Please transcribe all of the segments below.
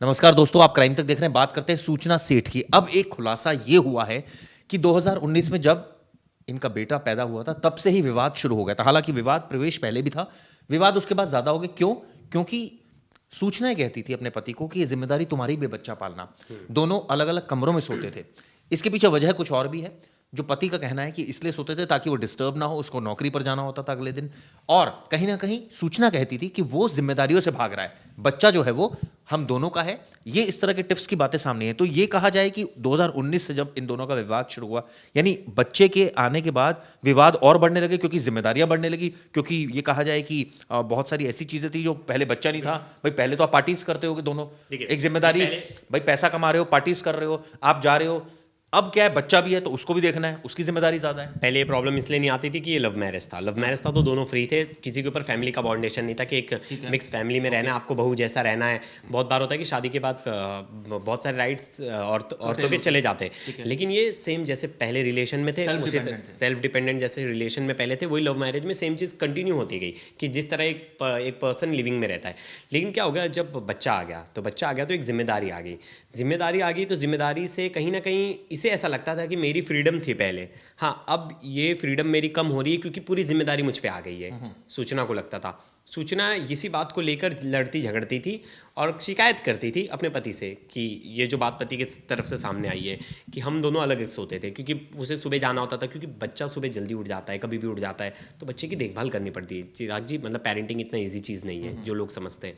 नमस्कार दोस्तों, आप क्राइम तक देख रहे हैं। बात करते हैं सूचना सेठ की। अब एक खुलासा ये हुआ है कि 2019 में जब इनका बेटा पैदा हुआ था तब से ही विवाद शुरू हो गया था। हालांकि विवाद प्रवेश पहले भी था, विवाद उसके बाद ज्यादा हो गया। क्यों? क्योंकि सूचना कहती थी अपने पति को कि ये जिम्मेदारी तुम्हारी भी बच्चा पालना। दोनों अलग अलग कमरों में सोते थे। इसके पीछे वजह कुछ और भी है। जो पति का कहना है कि इसलिए सोते थे ताकि वो डिस्टर्ब ना हो, उसको नौकरी पर जाना होता था अगले दिन। और कहीं ना कहीं सूचना कहती थी कि वो जिम्मेदारियों से भाग रहा है, बच्चा जो है वो हम दोनों का है। ये इस तरह के टिप्स की बातें सामने हैं। तो ये कहा जाए कि 2019 से जब इन दोनों का विवाद शुरू हुआ, यानी बच्चे के आने के बाद विवाद और बढ़ने लगे क्योंकि जिम्मेदारियां बढ़ने लगी। क्योंकि ये कहा जाए कि बहुत सारी ऐसी चीजें थी जो पहले बच्चा नहीं था। भाई पहले तो आप पार्टीज करते हो दोनों, एक जिम्मेदारी, भाई पैसा कमा रहे हो, पार्टीज कर रहे हो, आप जा रहे हो। अब क्या है, बच्चा भी है तो उसको भी देखना है, उसकी जिम्मेदारी ज्यादा है। पहले ये प्रॉब्लम इसलिए नहीं आती थी कि ये लव मैरिज था। लव मैरिज था तो दोनों फ्री थे, किसी के ऊपर फैमिली का बाउंडेशन नहीं था कि एक मिक्स फैमिली में रहना है, आपको बहू जैसा रहना है। बहुत बार होता है कि शादी के बाद बहुत सारे राइट्स औरतों के चले जाते हैं, लेकिन ये सेम जैसे पहले रिलेशन में थे, उसी सेल्फ डिपेंडेंट जैसे रिलेशन में पहले थे, वही लव मैरिज में सेम चीज़ कंटिन्यू होती गई कि जिस तरह एक पर्सन लिविंग में रहता है। लेकिन क्या हो गया, जब बच्चा आ गया तो एक जिम्मेदारी आ गई। तो जिम्मेदारी से कहीं ना कहीं इसे ऐसा लगता था कि मेरी फ्रीडम थी पहले, हाँ अब ये फ्रीडम मेरी कम हो रही है क्योंकि पूरी जिम्मेदारी मुझ पे आ गई है। सूचना को लगता था, सूचना इसी बात को लेकर लड़ती झगड़ती थी और शिकायत करती थी अपने पति से कि ये जो बात पति की तरफ से सामने आई है कि हम दोनों अलग सोते थे क्योंकि उसे सुबह जाना होता था, क्योंकि बच्चा सुबह जल्दी उठ जाता है, कभी भी उठ जाता है, तो बच्चे की देखभाल करनी पड़ती है। चिराग जी, मतलब पेरेंटिंग इतना ईजी चीज़ नहीं है जो लोग समझते हैं।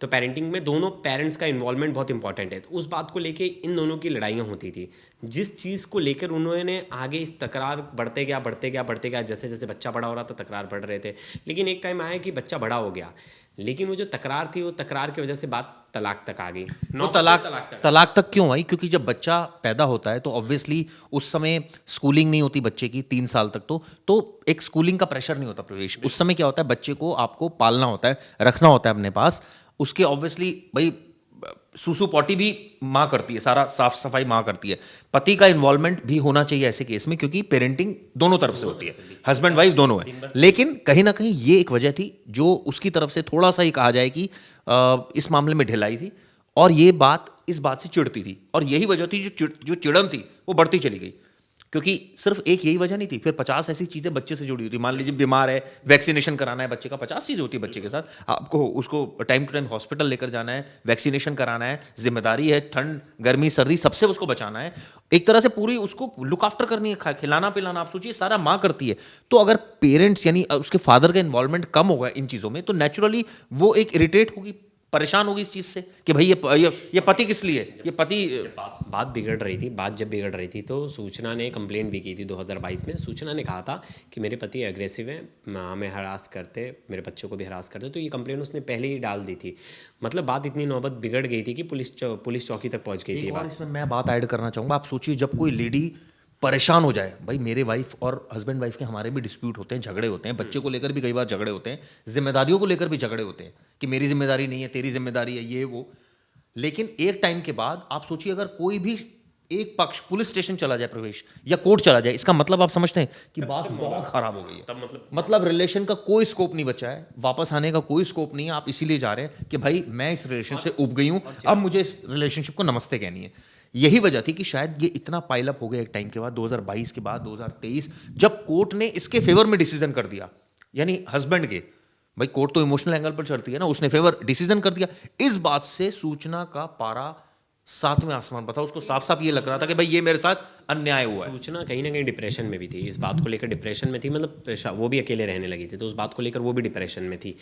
तो पेरेंटिंग में दोनों पेरेंट्स का इन्वॉल्वमेंट बहुत इंपॉर्टेंट है। तो उस बात को लेके इन दोनों की लड़ाइयाँ होती थी, जिस चीज़ को लेकर उन्होंने आगे इस तकरार बढ़ते गया, जैसे जैसे बच्चा बड़ा हो रहा था तकरार बढ़ रहे थे। लेकिन एक टाइम आया कि बच्चा बड़ा हो गया, लेकिन वो जो तकरार थी, वो तकरार की वजह से बात तलाक तक आ गई। वो तलाक तक क्यों आई? क्योंकि जब बच्चा पैदा होता है तो ऑब्वियसली उस समय स्कूलिंग नहीं होती बच्चे की 3 साल तक। तो एक स्कूलिंग का प्रेशर नहीं होता प्रवेश। उस समय क्या होता है, बच्चे को आपको पालना होता है, रखना होता है अपने पास। उसके ऑब्वियसली भाई सुसु पॉटी भी माँ करती है, सारा साफ सफाई माँ करती है। पति का इन्वॉल्वमेंट भी होना चाहिए ऐसे केस में, क्योंकि पेरेंटिंग दोनों तरफ से होती है, हस्बैंड वाइफ दोनों है। लेकिन कहीं ना कहीं ये एक वजह थी जो उसकी तरफ से थोड़ा सा ही कहा जाए कि इस मामले में ढिलाई थी, और ये बात इस बात से चिढ़ती थी। और यही वजह थी जो चिड़न थी वो बढ़ती चली गई। क्योंकि सिर्फ एक यही वजह नहीं थी, फिर 50 ऐसी चीज़ें बच्चे से जुड़ी होती। मान लीजिए बीमार है, वैक्सीनेशन कराना है बच्चे का, 50 चीज़ होती है बच्चे के साथ। आपको उसको टाइम टू टाइम हॉस्पिटल लेकर जाना है, वैक्सीनेशन कराना है, जिम्मेदारी है, ठंड गर्मी सर्दी सबसे उसको बचाना है। एक तरह से पूरी उसको लुक आफ्टर करनी है, खिलाना पिलाना, आप सोचिए सारा माँ करती है। तो अगर पेरेंट्स यानी उसके फादर का इन्वॉल्वमेंट कम होगा इन चीज़ों में, तो नेचुरली वो एक इरिटेट होगी, परेशान होगी इस चीज़ से कि भाई ये पति किस लिए, ये पति। बात जब बिगड़ रही थी तो सूचना ने कंप्लेंट भी की थी 2022 में। सूचना ने कहा था कि मेरे पति एग्रेसिव हैं, हमें हरास करते, मेरे बच्चों को भी हरास करते। तो ये कंप्लेंट उसने पहले ही डाल दी थी। मतलब बात इतनी नौबत बिगड़ गई थी कि पुलिस चौकी तक पहुंच गई थी। और इसमें मैं बात ऐड करना चाहूँगा। आप सोचिए जब कोई लेडी परेशान हो जाए, भाई मेरे वाइफ और हस्बैंड वाइफ के हमारे भी डिस्प्यूट होते हैं, झगड़े होते हैं, बच्चे को लेकर भी कई बार झगड़े होते हैं, जिम्मेदारियों को लेकर भी झगड़े होते हैं कि मेरी जिम्मेदारी नहीं है, तेरी जिम्मेदारी है, ये वो। लेकिन एक टाइम के बाद आप सोचिए अगर कोई भी एक पक्ष पुलिस स्टेशन चला जाए प्रवेश, या कोर्ट चला जाए, इसका मतलब आप समझते हैं कि बात बहुत खराब हो गई है। तब मतलब रिलेशन का कोई स्कोप नहीं बचा है, वापस आने का कोई स्कोप नहीं है। आप इसीलिए जा रहे हैं कि भाई मैं इस रिलेशन से उब गई हूं, अब मुझे इस रिलेशनशिप को नमस्ते कहनी है। यही वजह थी कि शायद ये इतना पाइलअप हो गया एक टाइम के बाद, 2022 के बाद 2023, जब कोर्ट ने इसके फेवर में डिसीजन कर दिया, यानी हस्बैंड के। भाई कोर्ट तो इमोशनल एंगल पर चलती है ना, उसने फेवर डिसीजन कर दिया। इस बात से सूचना का पारा 7वें आसमान पर था। उसको साफ साफ ये लग रहा था कि भाई ये मेरे साथ अन्याय हुआ है। सूचना कहीं ना कहीं डिप्रेशन में भी थी, इस बात को लेकर डिप्रेशन में थी। मतलब वो भी अकेले रहने लगी थी, तो उस बात को लेकर वो भी डिप्रेशन में थी।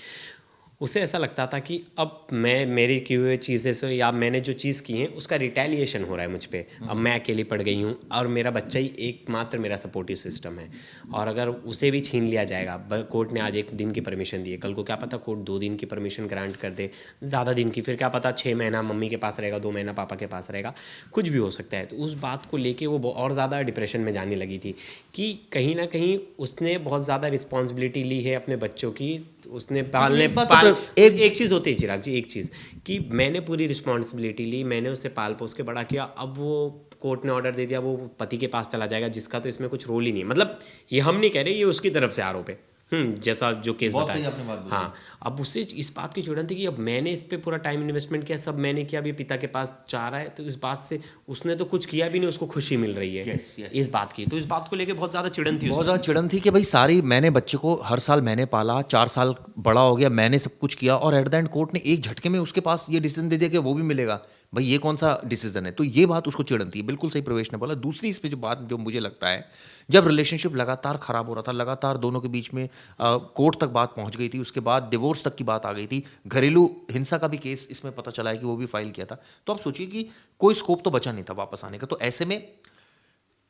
उसे ऐसा लगता था कि अब मेरी की हुई चीज़ें से या मैंने जो चीज़ की है उसका रिटेलिएशन हो रहा है मुझ पे। अब मैं अकेली पड़ गई हूँ और मेरा बच्चा ही एकमात्र मेरा सपोर्टिव सिस्टम है, और अगर उसे भी छीन लिया जाएगा। कोर्ट ने आज 1 दिन की परमिशन दी है, कल को क्या पता कोर्ट 2 दिन की परमिशन ग्रांट कर दे, ज़्यादा दिन की, फिर क्या पता 6 महीना मम्मी के पास रहेगा, 2 महीना पापा के पास रहेगा, कुछ भी हो सकता है। तो उस बात को लेके वो और ज़्यादा डिप्रेशन में जाने लगी थी कि कहीं ना कहीं उसने बहुत ज़्यादा रिस्पॉन्सिबिलिटी ली है अपने बच्चों की। उसने एक चीज़ होती है चिराग जी, एक चीज़ कि मैंने पूरी रिस्पॉन्सिबिलिटी ली, मैंने उसे पाल पोस के बड़ा किया। अब वो कोर्ट ने ऑर्डर दे दिया वो पति के पास चला जाएगा, जिसका तो इसमें कुछ रोल ही नहीं है। मतलब ये हम नहीं कह रहे, ये उसकी तरफ से आरोप है। जैसा जो केस बहुत सही बताया। आपने बात बोली। हाँ, अब उससे इस बात की चिड़न थी कि अब मैंने इस पे पूरा टाइम इन्वेस्टमेंट किया, सब मैंने किया, अभी पिता के पास चाह रहा है, तो इस बात से उसने तो कुछ किया भी नहीं, उसको खुशी मिल रही है Yes, yes. इस बात की। तो इस बात को लेके बहुत ज़्यादा चिड़न थी बहुत उसमें। ज़्यादा चिड़न थी कि भाई सारी मैंने बच्चे को हर साल मैंने पाला, 4 साल बड़ा हो गया, मैंने सब कुछ किया और एट द एंड कोर्ट ने एक झटके में उसके पास ये डिसीजन दे दिया कि वो भी मिलेगा। भाई ये कौन सा डिसीजन है? तो ये बात उसको चिड़न थी। बिल्कुल सही प्रवेश ने बोला। दूसरी इस पे जो बात जो मुझे लगता है, जब रिलेशनशिप लगातार खराब हो रहा था, लगातार दोनों के बीच में कोर्ट तक बात पहुंच गई थी, उसके बाद डिवोर्स तक की बात आ गई थी, घरेलू हिंसा का भी केस इसमें पता चला है कि वो भी फाइल किया था। तो आप सोचिए कि कोई स्कोप तो बचा नहीं था वापस आने का। तो ऐसे में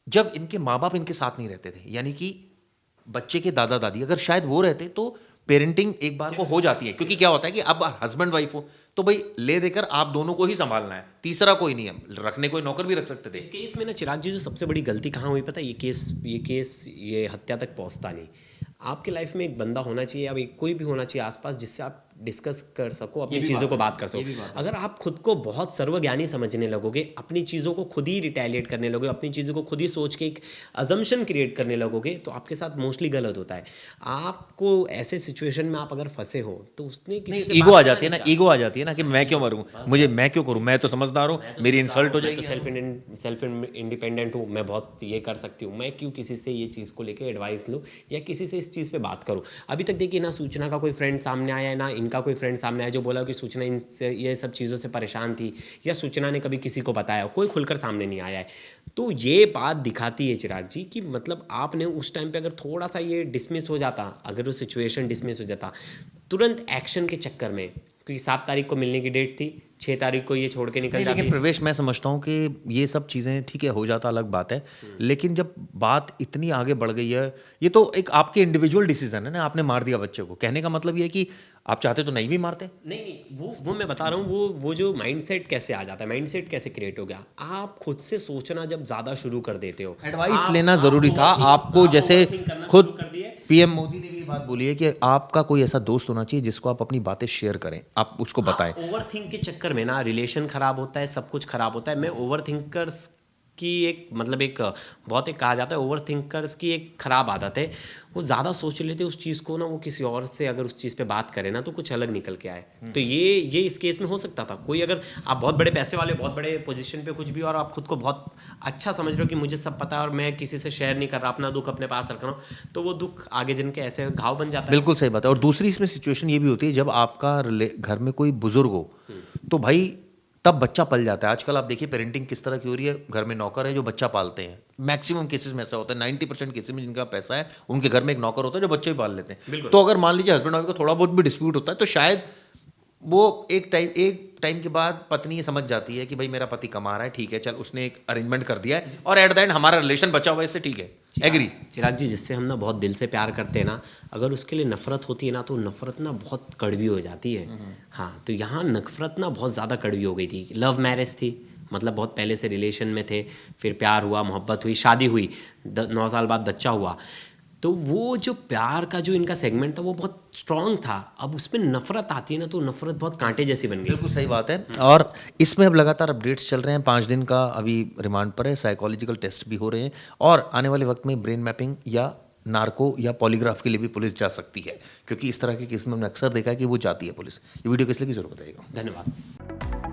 जब इनके माँ बाप इनके साथ नहीं रहते थे, यानी कि बच्चे के दादा दादी अगर शायद वो रहते तो पेरेंटिंग एक बार को हो जाती है। क्योंकि क्या होता है कि अब हस्बैंड वाइफ हो तो भाई ले देकर आप दोनों को ही संभालना है, तीसरा कोई नहीं है। रखने कोई नौकर भी रख सकते थे। इस केस में ना चिराग जी, जो सबसे बड़ी गलती कहाँ हुई पता है? ये हत्या तक पहुँचता नहीं। आपके लाइफ में एक बंदा होना चाहिए, अब एक कोई भी होना चाहिए आसपास, जिससे आप डिस्कस कर सको, अपनी चीज़ों को बात कर सको। अगर आप खुद को बहुत सर्वज्ञानी समझने लगोगे, अपनी चीज़ों को खुद ही रिटेलिएट करने लगोगे, अपनी चीज़ों को खुद ही सोच के एक अजम्पशन क्रिएट करने लगोगे, तो आपके साथ मोस्टली गलत होता है। आपको ऐसे सिचुएशन में आप अगर फंसे हो तो उसने किसी से ईगो बात आ करना जाती है ना, नहीं चाहा। ईगो आ जाती है ना कि मैं क्यों मरूं, मुझे मैं क्यों करूं, मैं तो समझदार हूं, मेरी इंसल्ट हो मैं तो जाएगी। सेल्फ इंडिपेंडेंट हूँ, मैं बहुत ये कर सकती हूँ, मैं क्यों किसी से ये चीज़ को लेके एडवाइस लूँ या किसी से इस चीज़ पे बात करूँ। अभी तक देखिए ना सूचना का कोई फ्रेंड सामने आया है, ना इनका कोई फ्रेंड सामने आया जो बोला कि सूचना इनसे ये सब चीज़ों से परेशान थी, या सूचना ने कभी किसी को बताया, कोई खुलकर सामने नहीं आया है। तो ये बात दिखाती है चिराग जी कि मतलब आपने उस टाइम पे अगर थोड़ा सा ये डिसमिस हो जाता, अगर वो सिचुएशन डिसमिस हो जाता तुरंत एक्शन के चक्कर में, क्योंकि 7 तारीख को मिलने की डेट थी, 6 तारीख को ये छोड़ के निकल नहीं, जाती। लेकिन प्रवेश मैं समझता हूँ कि ये सब चीज़ें ठीक है हो जाता अलग बात है, लेकिन जब बात इतनी आगे बढ़ गई है, ये तो एक आपके इंडिविजुअल डिसीजन है ना। आपने मार दिया बच्चे को, कहने का मतलब ये है कि आप चाहते तो नहीं भी मारते। नहीं, वो मैं बता रहा हूँ, वो जो माइंडसेट कैसे आ जाता है, माइंडसेट कैसे क्रिएट हो गया, आप खुद से सोचना जब ज़्यादा शुरू कर देते हो, एडवाइस लेना जरूरी था आपको। जैसे खुद पीएम मोदी ने भी बात बोली है कि आपका कोई ऐसा दोस्त होना चाहिए जिसको आप अपनी बातें शेयर करें, आप उसको बताएं। ओवर थिंक के चक्कर में ना रिलेशन खराब होता है, सब कुछ खराब होता है। मैं ओवर थिंकर्स की एक मतलब एक बहुत एक कहा जाता है, ओवर थिंकर्स की एक खराब आदत है, वो ज़्यादा सोच लेते उस चीज़ को ना, वो किसी और से अगर उस चीज़ पे बात करें ना तो कुछ अलग निकल के आए। तो ये इस केस में हो सकता था। कोई अगर आप बहुत बड़े पैसे वाले, बहुत बड़े पोजीशन पे कुछ भी, और आप खुद को बहुत अच्छा समझ रहे हो कि मुझे सब पता है और मैं किसी से शेयर नहीं कर रहा, अपना दुख अपने पास रख रहा हूँ, तो वो दुख आगे जिनके ऐसे घाव बन जाता है। बिल्कुल सही बात है। और दूसरी इसमें सिचुएशन ये भी होती है जब आपका घर में कोई बुजुर्ग हो तो भाई तब बच्चा पल जाता है। आजकल आप देखिए पेरेंटिंग किस तरह की हो रही है, घर में नौकर है जो बच्चा पालते हैं। मैक्सिमम केसेस में ऐसा होता है, 90% केसेस में जिनका पैसा है उनके घर में एक नौकर होता है जो बच्चे भी पाल लेते हैं। तो अगर मान लीजिए हस्बैंड वाइफ को थोड़ा बहुत भी डिस्प्यूट होता है तो शायद वो एक टाइम के बाद पत्नी ये समझ जाती है कि भाई मेरा पति कमा रहा है, ठीक है, चल उसने एक अरेंजमेंट कर दिया है और एट द एंड हमारा रिलेशन बचा हुआ है, इससे ठीक है, एग्री। चिराग जी, जिससे हम ना बहुत दिल से प्यार करते हैं ना, अगर उसके लिए नफरत होती है ना, तो नफरत ना बहुत कड़वी हो जाती है। हाँ, तो यहाँ नफरत ना बहुत ज़्यादा कड़वी हो गई थी। लव मैरिज थी, मतलब बहुत पहले से रिलेशन में थे, फिर प्यार हुआ, मोहब्बत हुई, शादी हुई, 9 साल बाद बच्चा हुआ। तो वो जो प्यार का जो इनका सेगमेंट था वो बहुत स्ट्रांग था। अब उसमें नफरत आती है ना, तो नफरत बहुत कांटे जैसी बन गई। बिल्कुल सही बात है। और इसमें अब लगातार अपडेट्स चल रहे हैं। 5 दिन का अभी रिमांड पर है, साइकोलॉजिकल टेस्ट भी हो रहे हैं और आने वाले वक्त में ब्रेन मैपिंग या नार्को या पॉलीग्राफ के लिए भी पुलिस जा सकती है, क्योंकि इस तरह के केस में हमने अक्सर देखा है कि वो जाती है पुलिस। ये वीडियो किस लिए की जरूरत है? धन्यवाद।